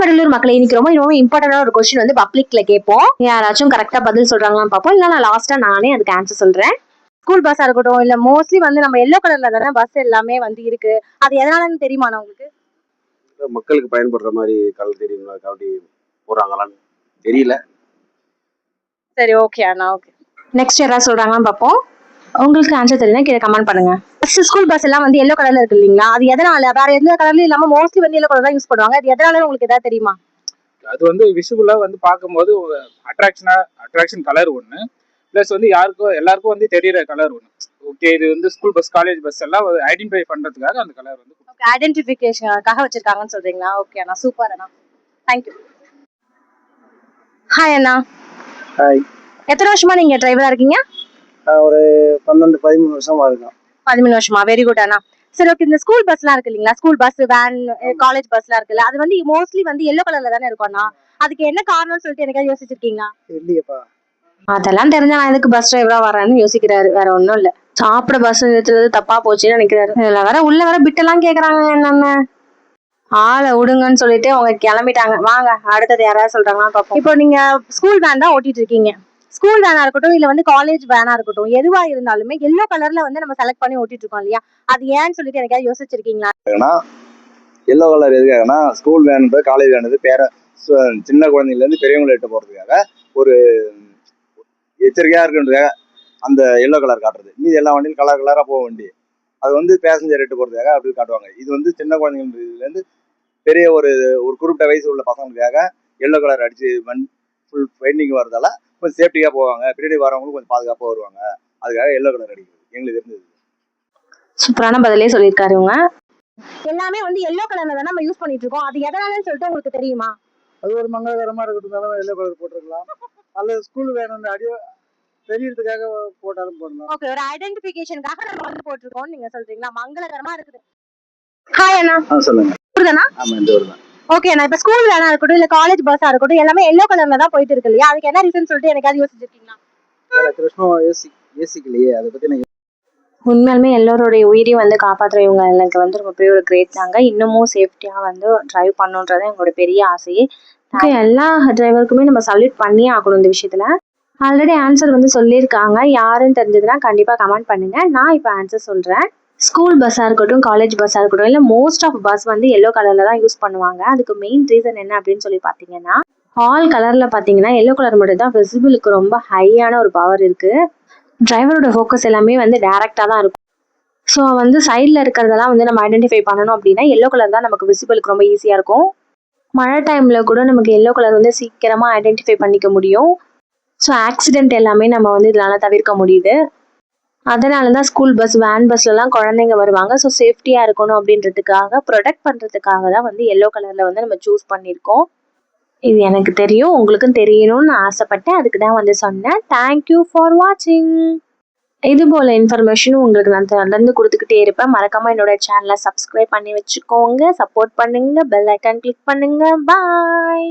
வடலூர் மக்களை இன்னைக்கு ரொம்ப இம்பார்ட்டன்டான ஒரு கொஸ்டின் வந்து பப்ளிக்ல கேட்போம். யாராச்சும் கரெக்டா பதில் சொல்றாங்களான்னு பார்ப்போம். இல்ல நான் லாஸ்டா நானே அதுக்கு ஆன்சர் சொல்றேன். ஸ்கூல் பஸ்ஸா இருக்கட்டும் இல்ல மோஸ்ட்லி வந்து நம்ம எல்லோ கலர்ல தானே பஸ் எல்லாமே வந்து இருக்கு. அது எதனாலன்னு தெரியுமா உங்களுக்கு? மக்களுக்கு பயன்படுற மாதிரி கலர் தெரியுமா அப்படி போறாங்களான்னு தெரியல. சரி ஓகே அண்ணா ஓகே. நெக்ஸ்ட் யாராவது சொல்றாங்கன்னு பார்ப்போம். உங்களுக்கு ஆன்சர் தெரியல கீழே கமெண்ட் பண்ணுங்க. ஃபர்ஸ்ட் ஸ்கூல் பஸ் எல்லாம் வந்து எல்லோ கலர்ல இருக்கு இல்லீங்களா? அது எதனால? வேற எந்த கலர்லயும் இல்லாம மோஸ்ட்லி வந்து எல்லோ கலர் தான் யூஸ் பண்ணுவாங்க. அது எதனால உங்களுக்கு ஏதாவது தெரியுமா? அது வந்து விசிபிளா வந்து பார்க்கும்போது அட்ராக்ஷன் கலர் ஒன்று, பிளஸ் வந்து எல்லாருக்கும் வந்து தெரியற கலர் ஒன்று. ஓகே, இது வந்து ஸ்கூல் பஸ் காலேஜ் பஸ் எல்லாம் ஐடென்டிஃபை பண்றதுக்காக அந்த கலர் வந்து ஐடென்டிஃபிகேஷனுக்காக வச்சிருக்காங்கன்னு சொல்றீங்களா? ஓகே அண்ணா, சூப்பர் அண்ணா, தேங்க்யூ. ஹாய் அண்ணா. ஹாய். எத்தனை வருஷமா நீங்க டிரைவரா இருக்கீங்க? ஒரு 12-13 வருஷமா இருக்கேன். 13 வருஷமா, வெரி குட் அண்ணா. சரி ஓகே, இந்த ஸ்கூல் பஸ்லாம் இருக்கு இல்லீங்களா? ஸ்கூல் பஸ், வேன், காலேஜ் பஸ்லாம் இருக்குல்ல, அது வந்து மோஸ்ட்லி வந்து எல்லோ கலர்ல தானே இருக்கும்ண்ணா. அதுக்கு என்ன காரணம்னு சொல்லிட்டு எனக்காவது யோசிச்சிருக்கீங்களா? இல்லையப்பா. அதெல்லாம் தெரிஞ்சா நான் எதுக்கு பஸ் டிரைவரா வரேன்னு யோசிக்கிறாரு, வேற ஒண்ணும் இல்ல. சாப்பிட பஸ் நிறுத்துறது தப்பா போச்சுன்னு நினைக்கிறாரு. இதுல வேற உள்ள வேற பிட்டெல்லாம் கேக்குறாங்க. என்னன்னு ஆளை விடுங்கன்னு சொல்லிட்டு அவங்க கிளம்பிட்டாங்க. வாங்க அடுத்தது யாராவது சொல்றாங்கன்னு பாப்போம். இப்போ நீங்க ஸ்கூல் வேன் தான் ஓட்டிட்டு இருக்கீங்க. ஸ்கூல் வேனா இருக்கட்டும் இல்ல வந்து காலேஜ் வேனா இருக்கட்டும், எதுவா இருந்தாலுமே எல்லோ கலர்ல வந்து நம்ம செலக்ட் பண்ணி ஓட்டிட்டு இருக்கோம் இல்லையா? அது ஏன்னு சொல்லிட்டு எனக்காவது யோசிச்சிருக்கீங்களா? எல்லோ கலர் எதுக்காகனா, ஸ்கூல் வேன் காலேஜ் வேன் சின்ன குழந்தைங்கள இருந்து பெரியவங்களை எட்டு போறதுக்காக ஒரு எச்சரிக்கையா இருக்குன்றதுக்காக அந்த எல்லோ கலர் காட்டுறது. மீது எல்லா வண்டியும் கலர் கலரா போக வண்டி, அது வந்து பேசஞ்சர் எட்டு போறதுக்காக அப்படி காட்டுவாங்க. இது வந்து சின்ன குழந்தைங்கல இருந்து பெரிய ஒரு குறிப்பிட்ட வயசு உள்ள பசங்களுக்காக எல்லோ கலர் அடிச்சு ஃபுல் பெயிண்டிங் வரதால கொஞ்சம் சேஃப்டியா போவாங்க, பின்னாடி வரவங்களும் கொஞ்சம் பாதுகாப்பா வருவாங்க. அதுக்காக எல்லோ கலர் அடிக்கிறது எங்களுக்கு இருந்தது. சூப்பரான பதிலே சொல்லியிருக்காரு. இவங்க எல்லாமே வந்து எல்லோ கலர்ல தான் நம்ம யூஸ் பண்ணிட்டு இருக்கோம். அது எதனாலன்னு சொல்லிட்டு உங்களுக்கு தெரியுமா? அது ஒரு மங்களகரமா இருக்கட்டும், எல்லோ கலர் போட்டுருக்கலாம். அல்லது ஸ்கூல் வேன் அடியோ தெரியறதுக்காக போட்டாலும் போடலாம். ஓகே, ஒரு ஐடென்டிஃபிகேஷனுக்காக நம்ம வந்து போட்டுருக்கோம்னு நீங்க சொல்றீங்களா? மங்களகரமா இருக்குது. ஹாய் அண்ணா. சொல்லுங்க. புரியுதுண்ணா? ஆமா, இந்த ஊர் தான். ஓகே அண்ணா, இப்ப ஸ்கூல் வேனா இருக்கட்டும் இல்ல காலேஜ் பஸ்ஸா இருக்கட்டும், எல்லாமே எல்லோ கலர்ல தான் போயிட்டு இருக்கு இல்லையா? அதுக்கு என்ன ரீசன் சொல்லிட்டு எனக்காவது யோசிச்சிருக்கீங்களா? யோசிக்கலையே அதை பத்தி. நான் உண்மையாலுமே எல்லாரோடைய உயிரையும் வந்து காப்பாற்றுறவங்க எனக்கு வந்து ரொம்ப பெரிய ஒரு கிரேட் தாங்க. இன்னமும் சேஃப்டியா வந்து டிரைவ் பண்ணுன்றது எங்களோட பெரிய ஆசையே. எல்லா டிரைவருக்குமே நம்ம சல்யூட் பண்ணியே ஆகணும் இந்த விஷயத்துல. ஆல்ரெடி ஆன்சர் வந்து சொல்லியிருக்காங்க. யாருன்னு தெரிஞ்சதுன்னா கண்டிப்பா கமெண்ட் பண்ணுங்க. நான் இப்போ ஆன்சர் சொல்றேன். ஸ்கூல் பஸ்ஸா இருக்கட்டும் காலேஜ் பஸ்ஸா இருக்கட்டும் இல்ல மோஸ்ட் ஆஃப் பஸ் வந்து எல்லோ கலர்ல தான் யூஸ் பண்ணுவாங்க. அதுக்கு மெயின் ரீசன் என்ன அப்படின்னு சொல்லி பாத்தீங்கன்னா, ஆல் கலர்ல பாத்தீங்கன்னா எல்லோ கலர் மட்டும் தான் விசிபிளுக்கு ரொம்ப ஹையான ஒரு பவர் இருக்கு. டிரைவரோட ஃபோக்கஸ் எல்லாமே வந்து டைரக்டா தான் இருக்கும். ஸோ வந்து சைடில் இருக்கிறதெல்லாம் வந்து நம்ம ஐடென்டிஃபை பண்ணணும் அப்படின்னா எல்லோ கலர் தான் நமக்கு விசிபிளுக்கு ரொம்ப ஈஸியாக இருக்கும். மழை டைமில் கூட நமக்கு எல்லோ கலர் வந்து சீக்கிரமாக ஐடென்டிஃபை பண்ணிக்க முடியும். ஸோ ஆக்சிடென்ட் எல்லாமே நம்ம வந்து இதனால் தவிர்க்க முடியுது. அதனால தான் ஸ்கூல் பஸ், வேன் பஸ்லலாம் குழந்தைங்க வருவாங்க. ஸோ சேஃப்டியாக இருக்கணும் அப்படின்றதுக்காக, ப்ரொடெக்ட் பண்ணுறதுக்காக தான் வந்து எல்லோ கலரில் வந்து நம்ம சூஸ் பண்ணியிருக்கோம். இது எனக்கு தெரியும், உங்களுக்கும் தெரியணும்னு ஆசைப்பட்டேன். அதுக்கு தான் வந்து சொன்னேன். தேங்க்யூ ஃபார் வாட்சிங். இது போல இன்ஃபர்மேஷனும் உங்களுக்கு நான் தொடர்ந்து கொடுத்துக்கிட்டே இருப்பேன். மறக்காம என்னோட சேனலை சப்ஸ்கிரைப் பண்ணி வச்சுக்கோங்க, சப்போர்ட் பண்ணுங்க, பெல் ஐக்கான் கிளிக் பண்ணுங்க. பாய்.